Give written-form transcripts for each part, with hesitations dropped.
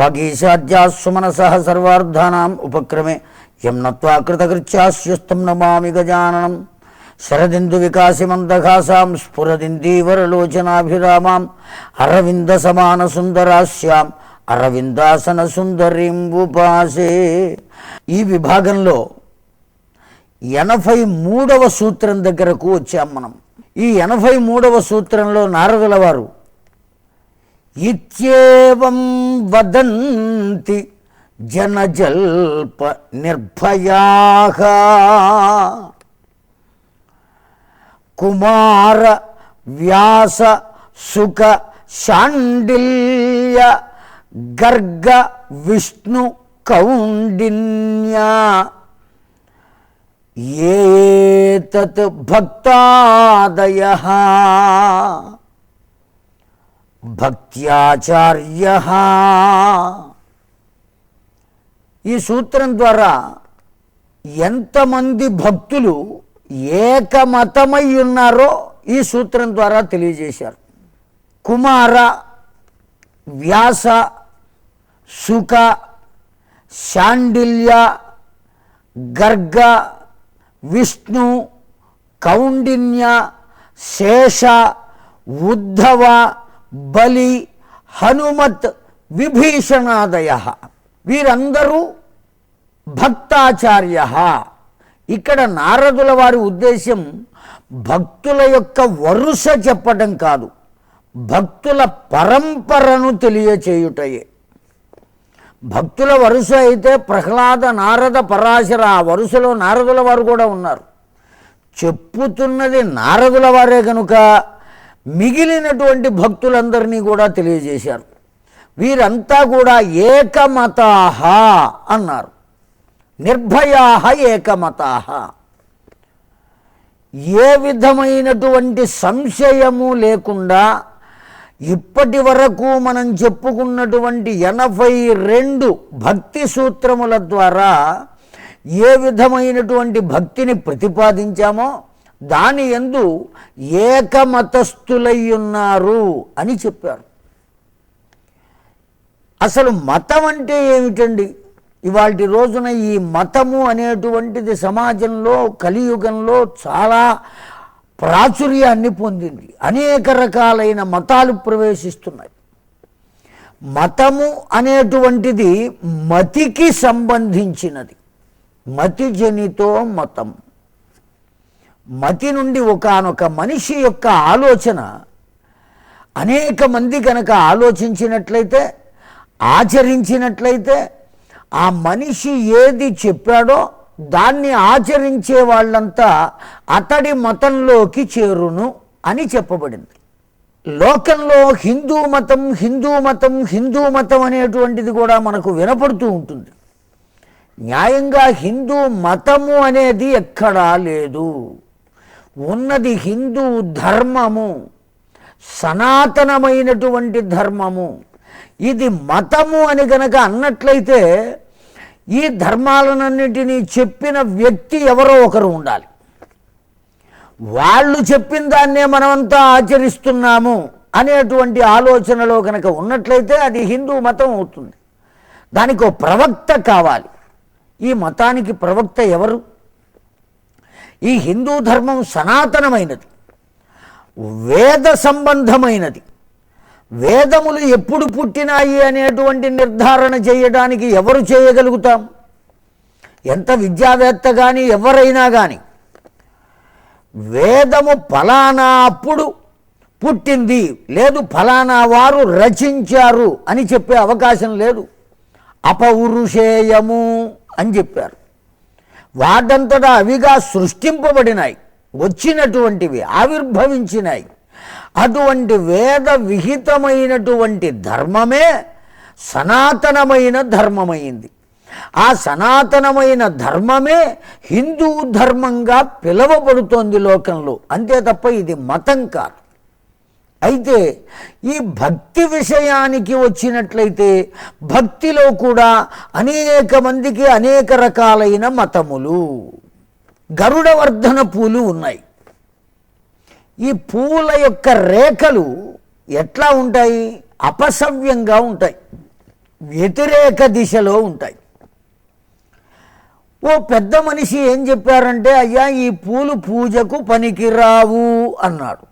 వాగీశాద్యాస్సుమనసః సర్వార్థానాం ఉపక్రమే యం నత్వా కృతకృత్యాస్యుస్తం నమామి గజాననం శరదిందు వికాసిమందహాసాం స్ఫురదిందీవరలోచనాభిరామాం అరవింద సమాన సుందరాస్యాం అరవిందాసన సుందరీం ఉపాసే. ఈ విభాగంలో 83వ సూత్రం దగ్గరకు వచ్చాం మనం. ఈ 83వ సూత్రంలో నారదుల వారు ఇత్యేవం వదంతి జనజల్ప నిర్భయాః కుమార వ్యాస సుక శాండిల్య గర్గ విష్ణు కౌండిన్య ఏతత్ భక్తాదయః భక్త్యాచార్యః. ఈ సూత్రం ద్వారా ఎంతమంది భక్తులు ఏకమతమై ఉన్నారో ఈ సూత్రం ద్వారా తెలియజేశారు. కుమార వ్యాస సుక శాండిల్య గర్గ విష్ణు కౌండిన్య శేష ఉద్ధవ బలి హనుమత్ విభీషణాదయ వీరందరూ భక్తాచార్య. ఇక్కడ నారదుల వారి ఉద్దేశం భక్తుల యొక్క వరుస చెప్పడం కాదు, భక్తుల పరంపరను తెలియచేయుటయే. భక్తుల వరుస అయితే ప్రహ్లాద నారద పరాశర, ఆ వరుసలో నారదుల వారు కూడా ఉన్నారు. చెప్పుతున్నది నారదుల వారే కనుక మిగిలినటువంటి భక్తులందరినీ కూడా తెలియజేశారు. వీరంతా కూడా ఏకమతాః అన్నారు. నిర్భయాః ఏకమతాః. ఏ విధమైనటువంటి సంశయము లేకుండా ఇప్పటి వరకు మనం చెప్పుకున్నటువంటి 82 భక్తి సూత్రముల ద్వారా ఏ విధమైనటువంటి భక్తిని ప్రతిపాదించామో దాని యందు ఏకమతస్థులై ఉన్నారు అని చెప్పారు. అసలు మతం అంటే ఏమిటండి? ఇవాల్టి రోజున ఈ మతము అనేటువంటిది సమాజంలో కలియుగంలో చాలా ప్రాచుర్యాన్ని పొందింది. అనేక రకాలైన మతాలు ప్రవేశిస్తున్నాయి. మతము అనేటువంటిది మతికి సంబంధించినది. మతిజనితో మతం. మతి నుండి ఒకానొక మనిషి యొక్క ఆలోచన అనేక మంది కనుక ఆలోచించినట్లయితే ఆచరించినట్లయితే ఆ మనిషి ఏది చెప్పాడో దాన్ని ఆచరించే వాళ్ళంతా అతడి మతంలోకి చేరును అని చెప్పబడింది. లోకంలో హిందూ మతం హిందూ మతం హిందూ మతం అనేటువంటిది కూడా మనకు వినపడుతూ ఉంటుంది. న్యాయంగా హిందూ మతము అనేది ఎక్కడా లేదు. ఉన్నది హిందూ ధర్మము, సనాతనమైనటువంటి ధర్మము. ఇది మతము అని గనక అన్నట్లయితే ఈ ధర్మాలన్నిటినీ చెప్పిన వ్యక్తి ఎవరో ఒకరు ఉండాలి. వాళ్ళు చెప్పిన దాన్నే మనమంతా ఆచరిస్తున్నాము అనేటువంటి ఆలోచనలో కనుక ఉన్నట్లయితే అది హిందూ మతం అవుతుంది. దానికి ఒక ప్రవక్త కావాలి. ఈ మతానికి ప్రవక్త ఎవరు? ఈ హిందూ ధర్మం సనాతనమైనది, వేద సంబంధమైనది. వేదములు ఎప్పుడు పుట్టినాయి అనేటువంటి నిర్ధారణ చేయడానికి ఎవరు చేయగలుగుతాం? ఎంత విద్యావేత్త కానీ ఎవరైనా కానీ వేదము ఫలానా అప్పుడు పుట్టింది, లేదు ఫలానా వారు రచించారు అని చెప్పే అవకాశం లేదు. అపౌరుషేయము అని చెప్పారు. వాటంతటా అవిగా సృష్టింపబడినాయి, వచ్చినటువంటివి, ఆవిర్భవించినాయి. అటువంటి వేద విహితమైనటువంటి ధర్మమే సనాతనమైన ధర్మమైంది. ఆ సనాతనమైన ధర్మమే హిందూ ధర్మంగా పిలువబడుతోంది లోకంలో. అంతే తప్ప ఇది మతం కాదు. అయితే ఈ భక్తి విషయానికి వచ్చినట్లయితే భక్తిలో కూడా అనేక మందికి అనేక రకాలైన మతములు. గరుడవర్ధన పూలు ఉన్నాయి. ఈ పూల యొక్క రేఖలు ఎట్లా ఉంటాయి? అపసవ్యంగా ఉంటాయి. వ్యతిరేక దిశలో ఉంటాయి. ఓ పెద్ద మనిషి ఏం చెప్పారంటే, అయ్యా ఈ పూలు పూజకు పనికిరావు అన్నాడు.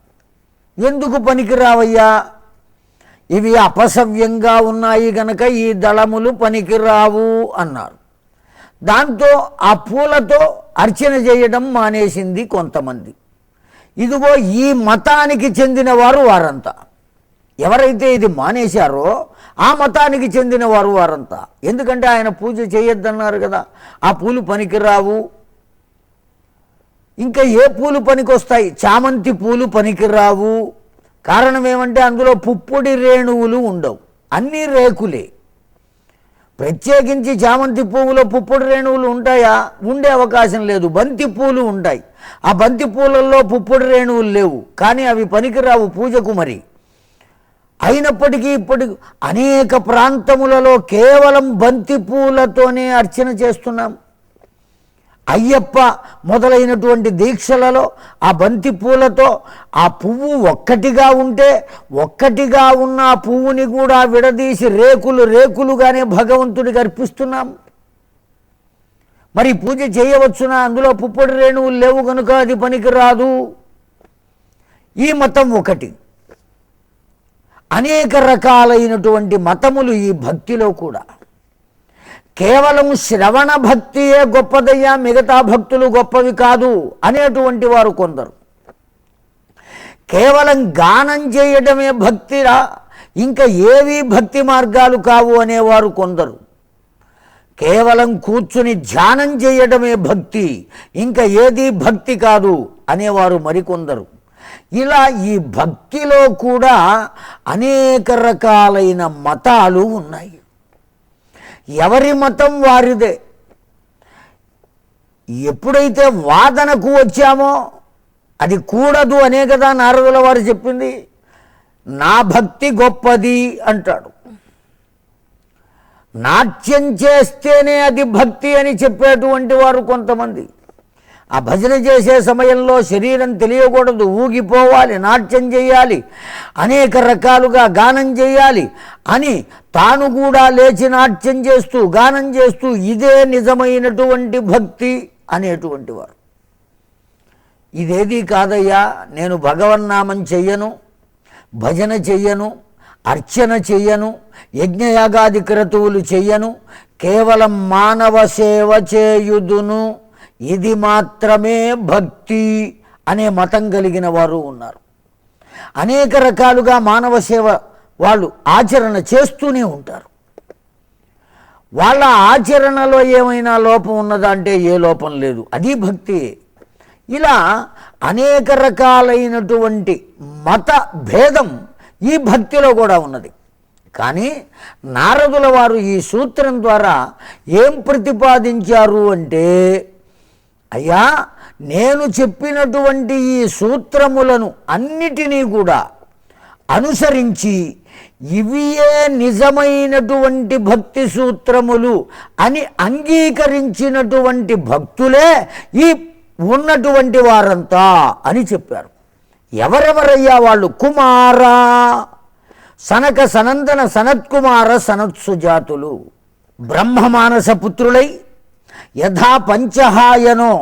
ఎందుకు పనికిరావయ్యా? ఇవి అపసవ్యంగా ఉన్నాయి గనక ఈ దళములు పనికిరావు అన్నారు. దాంతో ఆ పూలతో అర్చన చేయడం మానేసింది కొంతమంది. ఇదిగో ఈ మతానికి చెందిన వారంతా, ఎవరైతే ఇది మానేశారో ఆ మతానికి చెందిన వారంతా. ఎందుకంటే ఆయన పూజ చేయొద్దన్నారు కదా, ఆ పూలు పనికిరావు. ఇంకా ఏ పూలు పనికొస్తాయి? చామంతి పూలు పనికిరావు. కారణం ఏమంటే అందులో పుప్పొడి రేణువులు ఉండవు, అన్నీ రేకులే. ప్రత్యేకించి చామంతి పువ్వులో పుప్పొడి రేణువులు ఉంటాయా? ఉండే అవకాశం లేదు. బంతి పూలు ఉంటాయి, ఆ బంతి పూలల్లో పుప్పొడి రేణువులు లేవు, కానీ అవి పనికిరావు పూజకు. మరి అయినప్పటికీ ఇప్పటికి అనేక ప్రాంతములలో కేవలం బంతి పూలతోనే అర్చన చేస్తున్నాం. అయ్యప్ప మొదలైనటువంటి దీక్షలలో ఆ బంతి పూలతో ఆ పువ్వు ఒక్కటిగా ఉంటే, ఒక్కటిగా ఉన్న ఆ పువ్వుని కూడా విడదీసి రేకులుగానే భగవంతుడికి అర్పిస్తున్నాం. మరి పూజ చేయవచ్చునా? అందులో పుప్పొడి రేణువులు లేవు కనుక అది పనికిరాదు. ఈ మతం ఒకటి. అనేక రకాలైనటువంటి మతములు ఈ భక్తిలో కూడా. కేవలం శ్రవణ భక్తియే గొప్పదయ్యా, మిగతా భక్తులు గొప్పవి కాదు అనేటువంటి వారు కొందరు. కేవలం గానం చేయడమే భక్తిరా, ఇంకా ఏవి భక్తి మార్గాలు కావు అనేవారు కొందరు. కేవలం కూర్చుని ధ్యానం చేయడమే భక్తి, ఇంకా ఏది భక్తి కాదు అనేవారు మరికొందరు. ఇలా ఈ భక్తిలో కూడా అనేక రకాలైన మతాలు ఉన్నాయి. ఎవరి మతం వారిదే. ఎప్పుడైతే వాదనకు వచ్చామో అది కూడదు అనే కదా నారదుల వారు చెప్పింది. నా భక్తి గొప్పది అంటాడు. నాట్యం చేస్తేనే అది భక్తి అని చెప్పేటువంటి వారు కొంతమంది. ఆ భజన చేసే సమయంలో శరీరం తెలియకూడదు, ఊగిపోవాలి, నాట్యం చేయాలి, అనేక రకాలుగా గానం చేయాలి అని తాను కూడా లేచి నాట్యం చేస్తూ గానం చేస్తూ ఇదే నిజమైనటువంటి భక్తి అనేటువంటి వారు. ఇదేది కాదయ్యా, నేను భగవన్నామం చెయ్యను, భజన చెయ్యను, అర్చన చెయ్యను, యజ్ఞయాగాది క్రతువులు చెయ్యను, కేవలం మానవ సేవ చేయుదును, ఇది మాత్రమే భక్తి అనే మతం కలిగిన వారు ఉన్నారు. అనేక రకాలుగా మానవ సేవ వాళ్ళు ఆచరణ చేస్తూనే ఉంటారు. వాళ్ళ ఆచరణలో ఏమైనా లోపం ఉన్నదా అంటే ఏ లోపం లేదు, అది భక్తి. ఇలా అనేక రకాలైనటువంటి మత భేదం ఈ భక్తిలో కూడా ఉన్నది. కానీ నారదుల వారు ఈ సూత్రం ద్వారా ఏం ప్రతిపాదించారు అంటే, అయ్యా నేను చెప్పినటువంటి ఈ సూత్రములను అన్నిటినీ కూడా అనుసరించి ఇవియే నిజమైనటువంటి భక్తి సూత్రములు అని అంగీకరించినటువంటి భక్తులే ఈ ఉన్నటువంటి వారంతా అని చెప్పారు. ఎవరెవరయ్యా వాళ్ళు? కుమార, సనక సనందన సనత్కుమార సనత్సుజాతులు, బ్రహ్మమానస పుత్రులై యథా పంచహాయనో,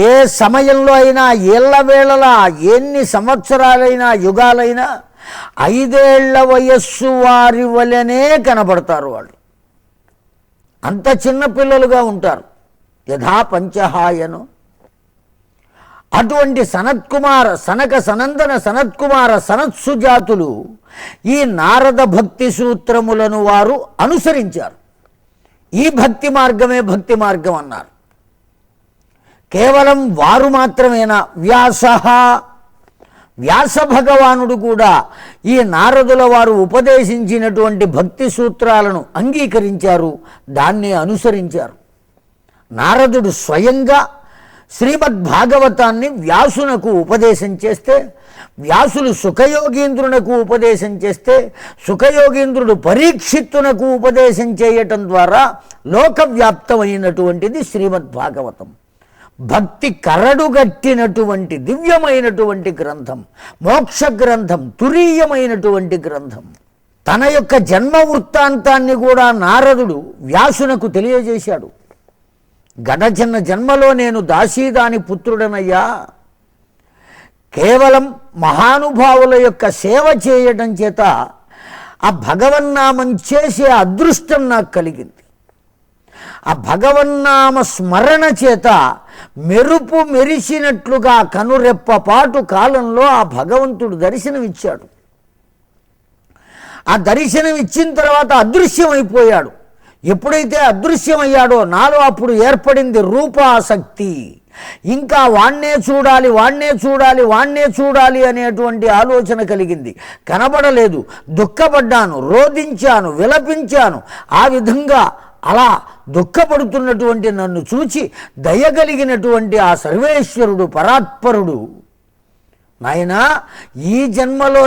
ఏ సమయంలో అయినా, ఏళ్ల వేళలా, ఎన్ని సంవత్సరాలైనా, యుగాలైనా 5 ఏళ్ల వయస్సు వారి వలనే కనబడతారు. వాళ్ళు అంత చిన్న పిల్లలుగా ఉంటారు. యథా పంచహాయనో, అటువంటి సనత్కుమార, సనక సనందన సనత్కుమార సనత్సుజాతులు ఈ నారద భక్తి సూత్రములను వారు అనుసరించారు. ఈ భక్తి మార్గమే భక్తి మార్గం అన్నారు. కేవలం వారు మాత్రమేనా? వ్యాస భగవానుడు కూడా ఈ నారదుల వారు ఉపదేశించినటువంటి భక్తి సూత్రాలను అంగీకరించారు, దాన్ని అనుసరించారు. నారదుడు స్వయంగా శ్రీమద్భాగవతాన్ని వ్యాసునకు ఉపదేశం చేస్తే, వ్యాసులు సుఖయోగీంద్రునకు ఉపదేశం చేస్తే, సుఖయోగీంద్రుడు పరీక్షిత్తునకు ఉపదేశం చేయటం ద్వారా లోకవ్యాప్తమైనటువంటిది శ్రీమద్భాగవతం. భక్తి కరడుగట్టినటువంటి దివ్యమైనటువంటి గ్రంథం, మోక్ష గ్రంథం, తురీయమైనటువంటి గ్రంథం. తన యొక్క జన్మ వృత్తాంతాన్ని కూడా నారదుడు వ్యాసునకు తెలియజేశాడు. గడచిన జన్మలో నేను దాసీదాని పుత్రుడనయ్యా, కేవలం మహానుభావుల యొక్క సేవ చేయడం చేత ఆ భగవన్నామం చేసే అదృష్టం నాకు కలిగింది. ఆ భగవన్నామ స్మరణ చేత మెరుపు మెరిసినట్లుగా కనురెప్పపాటు కాలంలో ఆ భగవంతుడు దర్శనమిచ్చాడు. ఆ దర్శనం ఇచ్చిన తర్వాత అదృశ్యమైపోయాడు. ఎప్పుడైతే అదృశ్యమయ్యాడో నాలో అప్పుడు ఏర్పడింది రూపాసక్తి. ఇంకా వాణ్ణే చూడాలి, వాణ్ణే చూడాలి, వాణ్ణే చూడాలి అనేటువంటి ఆలోచన కలిగింది. కనబడలేదు, దుఃఖపడ్డాను, రోధించాను, విలపించాను. ఆ విధంగా అలా దుఃఖపడుతున్నటువంటి నన్ను చూచి దయగలిగినటువంటి ఆ సర్వేశ్వరుడు పరాత్పరుడు, నాయనా ఈ జన్మలో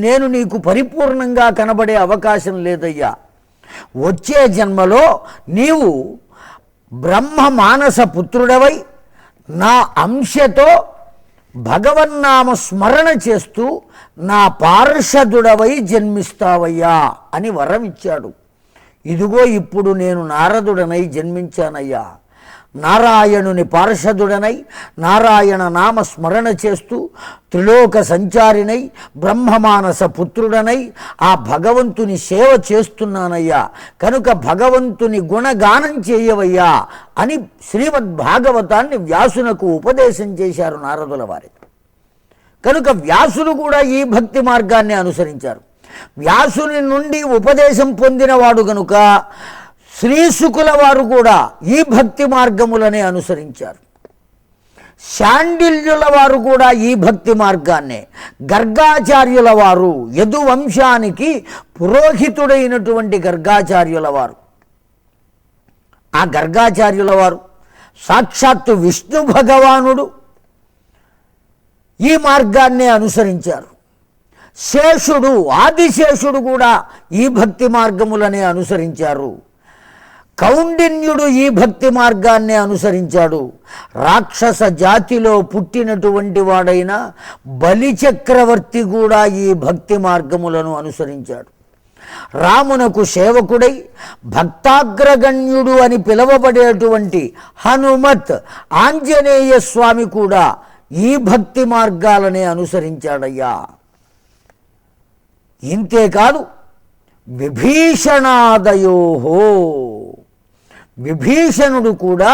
నేను నీకు పరిపూర్ణంగా కనబడే అవకాశం లేదయ్యా, వచ్చే జన్మలో నీవు బ్రహ్మ మానస పుత్రుడవై నా అంశతో భగవన్నామ స్మరణ చేస్తూ నా పార్షదుడవై జన్మిస్తావయ్యా అని వరం ఇచ్చాడు. ఇదిగో ఇప్పుడు నేను నారదుడనై జన్మించానయ్యా, నారాయణుని పార్షదుడనై నారాయణ నామ స్మరణ చేస్తూ త్రిలోక సంచారినై బ్రహ్మమానస పుత్రుడనై ఆ భగవంతుని సేవ చేస్తున్నానయ్యా, కనుక భగవంతుని గుణగానం చేయవయ్యా అని శ్రీమద్భాగవతాన్ని వ్యాసునకు ఉపదేశం చేశారు నారదుల వారి. కనుక వ్యాసులు కూడా ఈ భక్తి మార్గాన్ని అనుసరించారు. వ్యాసుని నుండి ఉపదేశం పొందినవాడు గనుక శ్రీశుకుల వారు కూడా ఈ భక్తి మార్గములనే అనుసరించారు. శాండిల్యుల వారు కూడా ఈ భక్తి మార్గాన్నే, గర్గాచార్యుల వారు యదువంశానికి పురోహితుడైనటువంటి గర్గాచార్యుల వారు, ఆ గర్గాచార్యుల వారు సాక్షాత్తు విష్ణు భగవానుడు ఈ మార్గాన్నే అనుసరించారు. శేషుడు, ఆదిశేషుడు కూడా ఈ భక్తి మార్గములనే అనుసరించారు. కౌండిన్యుడు ఈ భక్తి మార్గాన్ని అనుసరించాడు. రాక్షస జాతిలో పుట్టినటువంటి వాడైన బలిచక్రవర్తి కూడా ఈ భక్తి మార్గములను అనుసరించాడు. రామునకు సేవకుడై భక్తాగ్రగణ్యుడు అని పిలువబడేటువంటి హనుమత్ ఆంజనేయ స్వామి కూడా ఈ భక్తి మార్గాలనే అనుసరించాడయ్యా. ఇంతేకాదు విభీషణాదయోహో, విభీషణుడు కూడా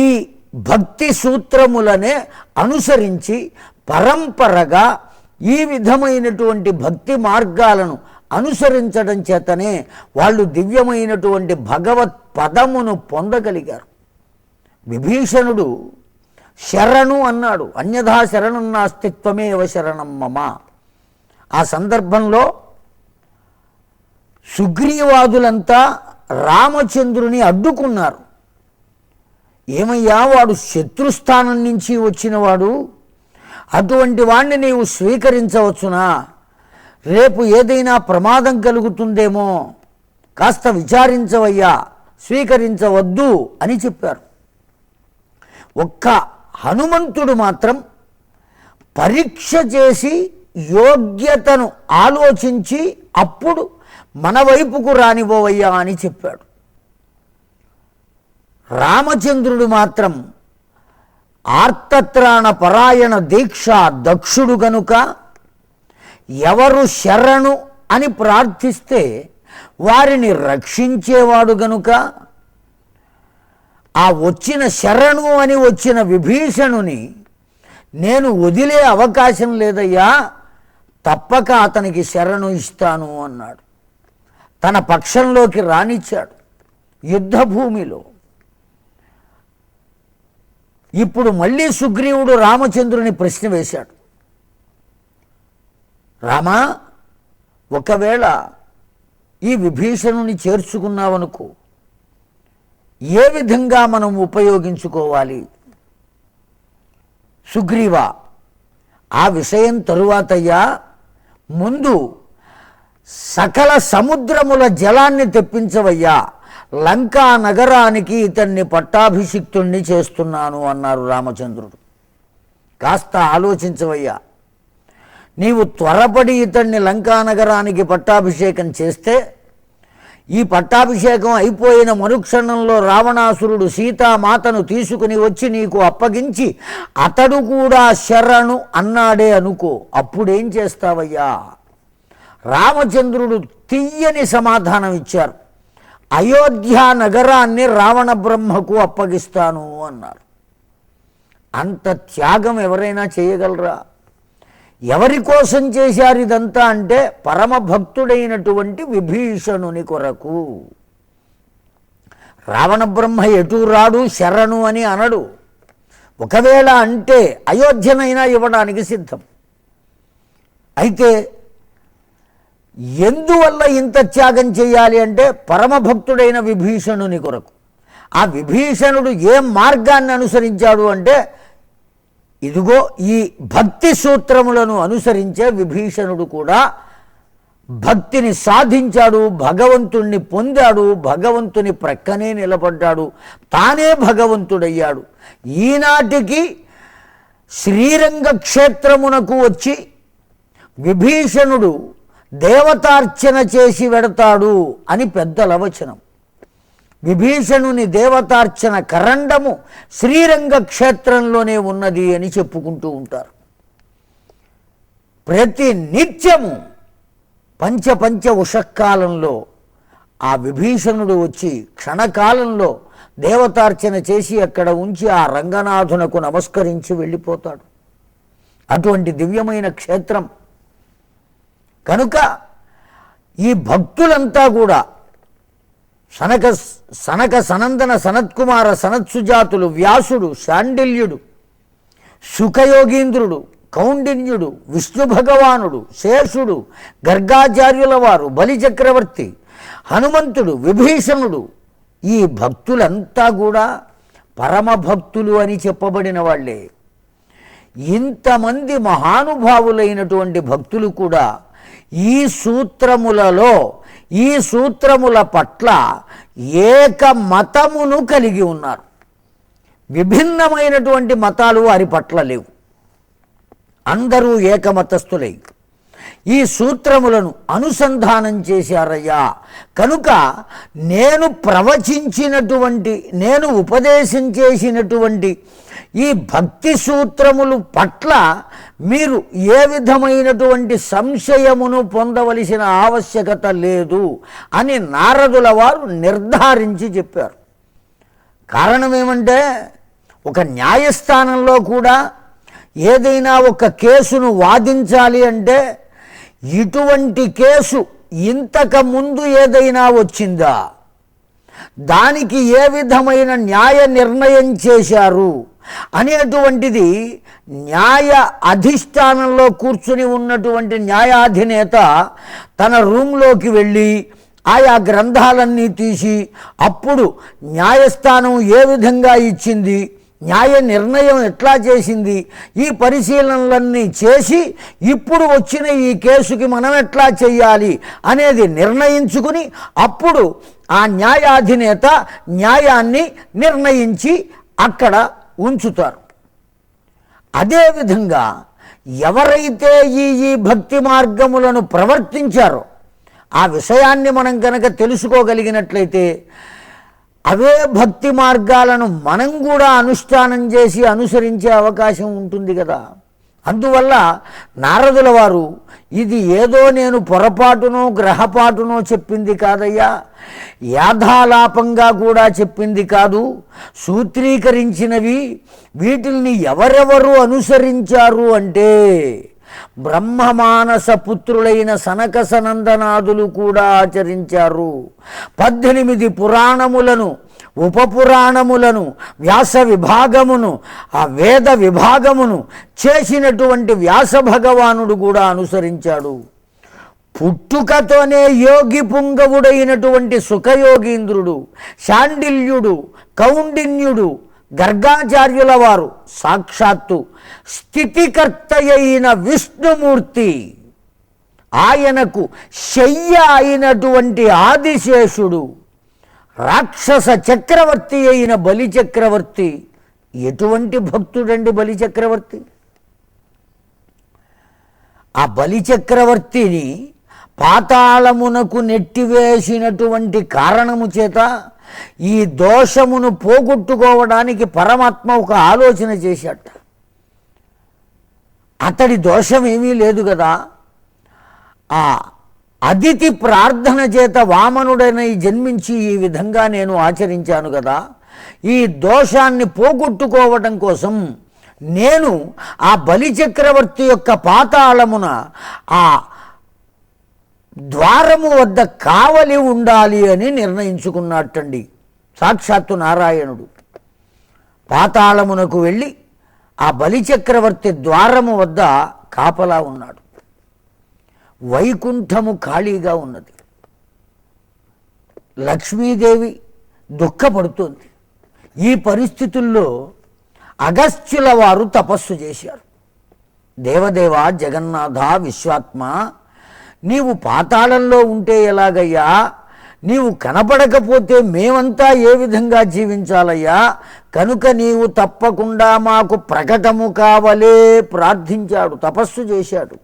ఈ భక్తి సూత్రములనే అనుసరించి పరంపరగా ఈ విధమైనటువంటి భక్తి మార్గాలను అనుసరించడం చేతనే వాళ్ళు దివ్యమైనటువంటి భగవత్ పదమును పొందగలిగారు. విభీషణుడు శరణు అన్నాడు, అన్యథా శరణం నాస్తిత్వమేవ శరణం మమ. ఆ సందర్భంలో సుగ్రీవాదులంతా రామచంద్రుని అడ్డుకున్నారు. ఏమయ్యా, వాడు శత్రుస్థానం నుంచి వచ్చినవాడు, అటువంటి వాణ్ణి నీవు స్వీకరించవచ్చునా? రేపు ఏదైనా ప్రమాదం కలుగుతుందేమో, కాస్త విచారించవయ్యా, స్వీకరించవద్దు అని చెప్పారు. ఒక్క హనుమంతుడు మాత్రం పరీక్ష చేసి యోగ్యతను ఆలోచించి అప్పుడు మన వైపుకు రానివ్వవయ్యా అని చెప్పాడు. రామచంద్రుడు మాత్రం ఆర్తత్రాణ పరాయణ దీక్ష దక్షుడు గనుక ఎవరు శరణు అని ప్రార్థిస్తే వారిని రక్షించేవాడు గనుక ఆ వచ్చిన శరణు అని వచ్చిన విభీషణుని నేను వదిలే అవకాశం లేదయ్యా, తప్పక అతనికి శరణు ఇస్తాను అన్నాడు. తన పక్షంలోకి రానిచ్చాడు యుద్ధభూమిలో. ఇప్పుడు మళ్ళీ సుగ్రీవుడు రామచంద్రుని ప్రశ్న వేశాడు. రామా, ఒకవేళ ఈ విభీషణుని చేర్చుకున్నావనుకో, ఏ విధంగా మనం ఉపయోగించుకోవాలి? సుగ్రీవా, ఆ విషయం తరువాతయ్యా, ముందు సకల సముద్రముల జలాన్ని తెప్పించవయ్యా, లంకా నగరానికి ఇతన్ని పట్టాభిషిక్తుణ్ణి చేస్తున్నాను అన్నారు రామచంద్రుడు. కాస్త ఆలోచించవయ్యా, నీవు త్వరపడి ఇతన్ని లంకానగరానికి పట్టాభిషేకం చేస్తే ఈ పట్టాభిషేకం అయిపోయిన మరుక్షణంలో రావణాసురుడు సీతామాతను తీసుకుని వచ్చి నీకు అప్పగించి అతడు కూడా శరణు అన్నాడే అనుకో, అప్పుడేం చేస్తావయ్యా? రామచంద్రుడు తీయని సమాధానం ఇచ్చారు. అయోధ్య నగరాన్ని రావణ బ్రహ్మకు అప్పగిస్తాను అన్నారు. అంత త్యాగం ఎవరైనా చేయగలరా? ఎవరి కోసం చేశారు ఇదంతా అంటే పరమ భక్తుడైనటువంటి విభీషణుని కొరకు. రావణ బ్రహ్మ ఎటు రాడు, శరణు అని అనడు. ఒకవేళ అంటే అయోధ్యనైనా ఇవ్వడానికి సిద్ధం. అయితే ఎందువల్ల ఇంత త్యాగం చేయాలి అంటే పరమభక్తుడైన విభీషణుని కొరకు. ఆ విభీషణుడు ఏ మార్గాన్ని అనుసరించాడు అంటే ఇదిగో ఈ భక్తి సూత్రములను అనుసరించే విభీషణుడు కూడా భక్తిని సాధించాడు, భగవంతుణ్ణి పొందాడు, భగవంతుని ప్రక్కనే నిలబడ్డాడు, తానే భగవంతుడయ్యాడు. ఈనాటికి శ్రీరంగ క్షేత్రమునకు వచ్చి విభీషణుడు దేవతార్చన చేసి వెడతాడు అని పెద్దల వచనం. విభీషణుని దేవతార్చన కరండము శ్రీరంగ క్షేత్రంలోనే ఉన్నది అని చెప్పుకుంటూ ఉంటారు. ప్రతి నిత్యము పంచ ఉషకాలంలో ఆ విభీషణుడు వచ్చి క్షణకాలంలో దేవతార్చన చేసి అక్కడ ఉంచి ఆ రంగనాథునకు నమస్కరించి వెళ్ళిపోతాడు. అటువంటి దివ్యమైన క్షేత్రం కనుక ఈ భక్తులంతా కూడా సనక సనందన సనత్కుమార సనత్సుజాతులు, వ్యాసుడు, శాండిల్యుడు, సుఖయోగీంద్రుడు, కౌండిన్యుడు, విష్ణు భగవానుడు, శేషుడు, గర్గాచార్యుల వారు, బలిచక్రవర్తి, హనుమంతుడు, విభీషణుడు, ఈ భక్తులంతా కూడా పరమభక్తులు అని చెప్పబడిన వాళ్ళే. ఇంతమంది మహానుభావులైనటువంటి భక్తులు కూడా ఈ సూత్రముల పట్ల ఏక మతమును కలిగి ఉన్నారు. విభిన్నమైనటువంటి మతాలు వారి పట్ల లేవు. అందరూ ఏకమతస్థులై ఈ సూత్రములను అనుసంధానం చేశారయ్యా. కనుక నేను ప్రవచించినటువంటి, నేను ఉపదేశం చేసినటువంటి ఈ భక్తి సూత్రములు పట్ల మీరు ఏ విధమైనటువంటి సంశయమును పొందవలసిన ఆవశ్యకత లేదు అని నారదుల వారు నిర్ధారించి చెప్పారు. కారణం ఏమంటే ఒక న్యాయస్థానంలో కూడా ఏదైనా ఒక కేసును వాదించాలి అంటే ఇటువంటి కేసు ఇంతకు ముందు ఏదైనా వచ్చిందా, దానికి ఏ విధమైన న్యాయ నిర్ణయం చేశారు అనేటువంటిది న్యాయ అధిష్టానంలో కూర్చుని ఉన్నటువంటి న్యాయాధినేత తన రూమ్లోకి వెళ్ళి ఆయా గ్రంథాలన్నీ తీసి అప్పుడు న్యాయస్థానం ఏ విధంగా ఇచ్చింది, న్యాయ నిర్ణయం ఎట్లా చేసింది, ఈ పరిశీలనలన్నీ చేసి ఇప్పుడు వచ్చిన ఈ కేసుకి మనం ఎట్లా చెయ్యాలి అనేది నిర్ణయించుకుని అప్పుడు ఆ న్యాయాధినేత న్యాయాన్ని నిర్ణయించి అక్కడ ఉంచుతారు. అదేవిధంగా ఎవరైతే ఈ భక్తి మార్గములను ప్రవర్తించారో ఆ విషయాన్ని మనం కనుక తెలుసుకోగలిగినట్లయితే అవే భక్తి మార్గాలను మనం కూడా అనుష్ఠానం చేసి అనుసరించే అవకాశం ఉంటుంది కదా. అందువల్ల నారదుల వారు ఇది ఏదో నేను పొరపాటునో గ్రహపాటునో చెప్పింది కాదయ్యా, యాథాలాపంగా కూడా చెప్పింది కాదు, సూత్రీకరించినవి. వీటిల్ని ఎవరెవరు అనుసరించారు అంటే బ్రహ్మమానస పుత్రులైన సనక సనందనాదులు కూడా ఆచరించారు. 18 పురాణములను, ఉపపురాణములను, వ్యాస విభాగమును, ఆ వేద విభాగమును చేసినటువంటి వ్యాస భగవానుడు కూడా అనుసరించాడు. పుట్టుకతోనే యోగి పుంగవుడైనటువంటి సుఖయోగీంద్రుడు, శాండిల్యుడు, కౌండిన్యుడు, గర్గాచార్యుల వారు, సాక్షాత్తు స్థితికర్త అయిన విష్ణుమూర్తి, ఆయనకు శయ్య అయినటువంటి ఆదిశేషుడు, రాక్షస చక్రవర్తి అయిన బలిచక్రవర్తి. ఎటువంటి భక్తుడండి బలిచక్రవర్తి! ఆ బలిచక్రవర్తిని పాతాళమునకు నెట్టివేసినటువంటి కారణము చేత ఈ దోషమును పోగొట్టుకోవడానికి పరమాత్మ ఒక ఆలోచన చేశాట. అతడి దోషం ఏమీ లేదు కదా, ఆ అదితి ప్రార్థన చేత వామనుడనై జన్మించి ఈ విధంగా నేను ఆచరించాను కదా, ఈ దోషాన్ని పోగొట్టుకోవటం కోసం నేను ఆ బలిచక్రవర్తి యొక్క పాతాళమున ఆ ద్వారము వద్ద కావలి ఉండాలి అని నిర్ణయించుకున్నట్టండి. సాక్షాత్తు నారాయణుడు పాతాళమునకు వెళ్ళి ఆ బలిచక్రవర్తి ద్వారము వద్ద కాపలా ఉన్నాడు. వైకుంఠము ఖాళీగా ఉన్నది. లక్ష్మీదేవి దుఃఖపడుతోంది. ఈ పరిస్థితుల్లో అగస్త్యుల వారు తపస్సు చేశారు. దేవదేవ జగన్నాథ విశ్వాత్మ, నీవు పాతాళంలో ఉంటే ఎలాగయ్యా, నీవు కనపడకపోతే మేమంతా ఏ విధంగా జీవించాలయ్యా, కనుక నీవు తప్పకుండా మాకు ప్రకటము కావలే ప్రార్థించాడు, తపస్సు చేశాడు.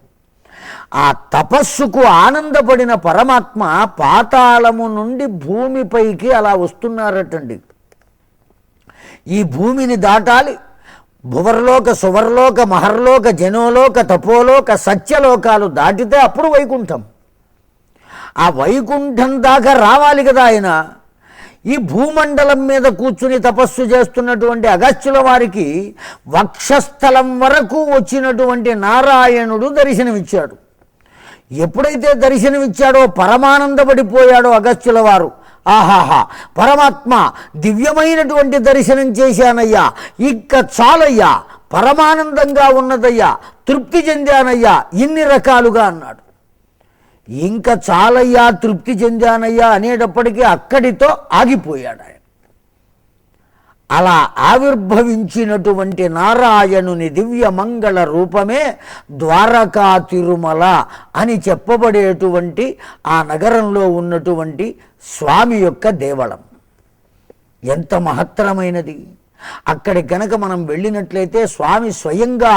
ఆ తపస్సుకు ఆనందపడిన పరమాత్మ పాతాళము నుండి భూమిపైకి అలా వస్తున్నారటండి. ఈ భూమిని దాటాలి, భువర్లోక సువర్లోక మహర్లోక జనోలోక తపోలోక సత్యలోకాలు దాటితే అప్పుడు వైకుంఠం. ఆ వైకుంఠం దాకా రావాలి కదా ఆయన. ఈ భూమండలం మీద కూర్చుని తపస్సు చేస్తున్నటువంటి అగస్త్యుల వారికి వక్షస్థలం వరకు వచ్చినటువంటి నారాయణుడు దర్శనమిచ్చాడు. ఎప్పుడైతే దర్శనమిచ్చాడో పరమానందపడిపోయాడో అగస్త్యుల వారు. ఆహాహా, పరమాత్మ దివ్యమైనటువంటి దర్శనం చేశానయ్యా, ఇక చాలయ్యా, పరమానందంగా ఉన్నదయ్యా, తృప్తి చెందానయ్యా, ఇన్ని రకాలుగా అన్నాడు. ఇంకా చాలయ్యా, తృప్తి చెందానయ్యా అనేటప్పటికీ అక్కడితో ఆగిపోయాడు ఆయన. అలా ఆవిర్భవించినటువంటి నారాయణుని దివ్య మంగళ రూపమే ద్వారకా తిరుమల అని చెప్పబడేటువంటి ఆ నగరంలో ఉన్నటువంటి స్వామి యొక్క దేవళం. ఎంత మహత్తరమైనది! అక్కడి కనుక మనం వెళ్ళినట్లయితే స్వామి స్వయంగా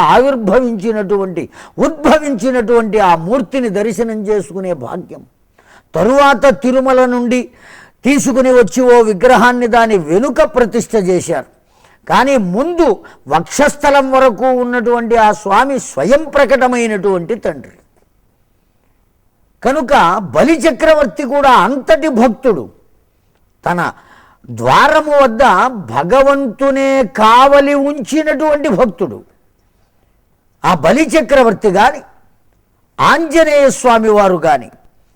ఉద్భవించినటువంటి ఆ మూర్తిని దర్శనం చేసుకునే భాగ్యం. తరువాత తిరుమల నుండి తీసుకుని వచ్చి ఓ విగ్రహాన్ని దాని వెనుక ప్రతిష్ఠ చేశారు. కానీ ముందు వక్షస్థలం వరకు ఉన్నటువంటి ఆ స్వామి స్వయం ప్రకటమైనటువంటి తండ్రి. కనుక బలిచక్రవర్తి కూడా అంతటి భక్తుడు. తన ద్వారము వద్ద భగవంతునే కావలి ఉంచినటువంటి భక్తుడు. ఆ బలిచక్రవర్తి కానీ, ఆంజనేయ స్వామి వారు కానీ,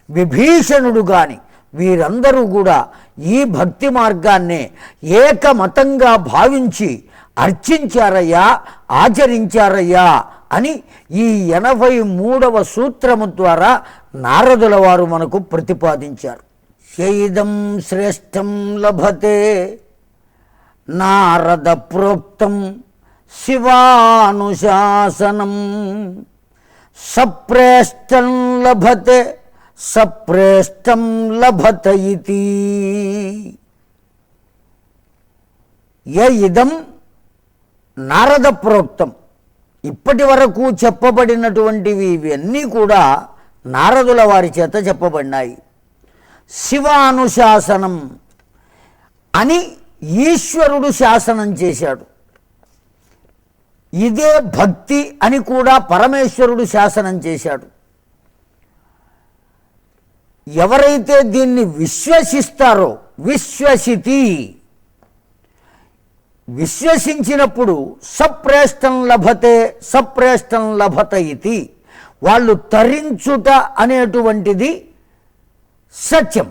విభీషణుడు కానీ, వీరందరూ కూడా ఈ భక్తి మార్గాన్నే ఏకమతంగా భావించి అర్చించారయ్యా, ఆచరించారయ్యా అని ఈ 83వ సూత్రము ద్వారా నారదుల వారు మనకు ప్రతిపాదించారు. శైదం శ్రేష్టం లభతే నారద ప్రోక్తం శివానుశాసనం సప్రేష్టం లభతే సప్రేష్టం లభత ఇతి. ఇదం నారద ప్రోక్తం. ఇప్పటి వరకు చెప్పబడినటువంటివి ఇవన్నీ కూడా నారదుల వారి చేత చెప్పబడినాయి. శివానుశాసనం అని ఈశ్వరుడు శాసనం చేశాడు. ఇదే భక్తి అని కూడా పరమేశ్వరుడు శాసనం చేశాడు. ఎవరైతే దీన్ని విశ్వసిస్తారో, విశ్వసించినప్పుడు సప్రేష్టం లభత ఇతి, వాళ్ళు తరించుట అనేటువంటిది సత్యం.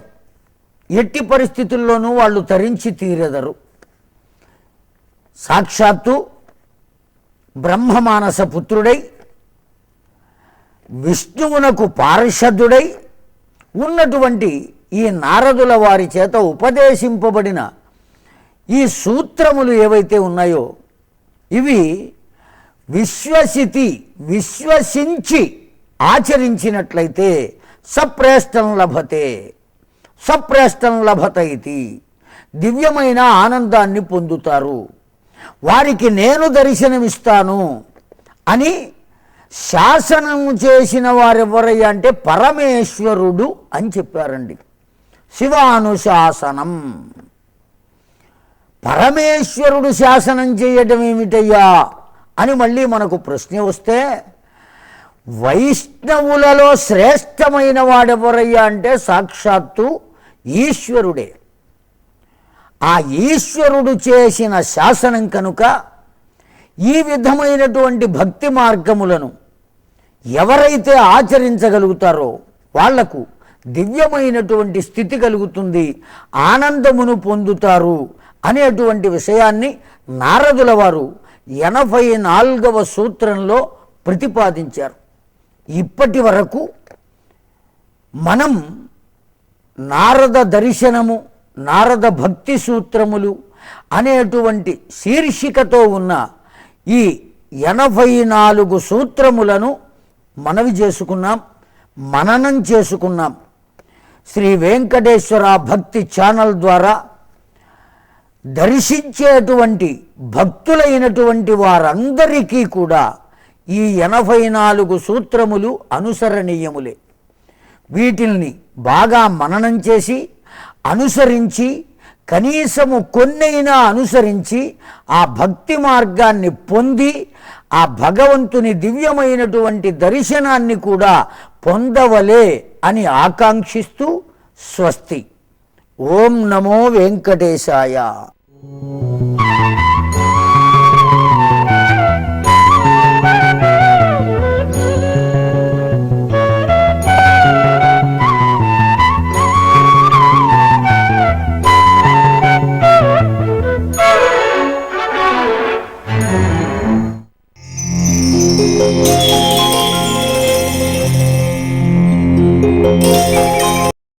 ఎట్టి పరిస్థితుల్లోనూ వాళ్ళు తరించి తీరెదరు. సాక్షాత్తు బ్రహ్మమానస పుత్రుడై విష్ణువునకు పార్షదుడై ఉన్నటువంటి ఈ నారదుల వారి చేత ఉపదేశింపబడిన ఈ సూత్రములు ఏవైతే ఉన్నాయో ఇవి విశ్వసించి ఆచరించినట్లయితే సప్రేష్టం లభత ఇతి, దివ్యమైన ఆనందాన్ని పొందుతారు. వారికి నేను దర్శనమిస్తాను అని శాసనము చేసిన వారెవరయ్యా అంటే పరమేశ్వరుడు అని చెప్పారండి. శివానుశాసనం. పరమేశ్వరుడు శాసనం చేయటం ఏమిటయ్యా అని మళ్ళీ మనకు ప్రశ్న వస్తే, వైష్ణవులలో శ్రేష్టమైన వాడెవరయ్యా అంటే సాక్షాత్తు ఈశ్వరుడే. ఆ ఈశ్వరుడు చేసిన శాసనం కనుక ఈ విధమైనటువంటి భక్తి మార్గములను ఎవరైతే ఆచరించగలుగుతారో వాళ్లకు దివ్యమైనటువంటి స్థితి కలుగుతుంది, ఆనందమును పొందుతారు అనేటువంటి విషయాన్ని నారదుల వారు 84వ సూత్రంలో ప్రతిపాదించారు. ఇప్పటి వరకు మనం నారద దర్శనము, నారద భక్తి సూత్రములు అనేటువంటి శీర్షికతో ఉన్న ఈ 84 సూత్రములను మనవి చేసుకున్నాం, మననం చేసుకున్నాం. శ్రీ వెంకటేశ్వర భక్తి ఛానల్ ద్వారా దర్శించేటువంటి భక్తులైనటువంటి వారందరికీ కూడా ఈ 84 సూత్రములు అనుసరణీయములే. వీటిల్ని బాగా మననం చేసి అనుసరించి, కనీసము కొన్నైనా అనుసరించి ఆ భక్తి మార్గాన్ని పొంది ఆ భగవంతుని దివ్యమైనటువంటి దర్శనాన్ని కూడా పొందవలే అని ఆకాంక్షిస్తూ స్వస్తి. ఓం నమో వెంకటేశాయ.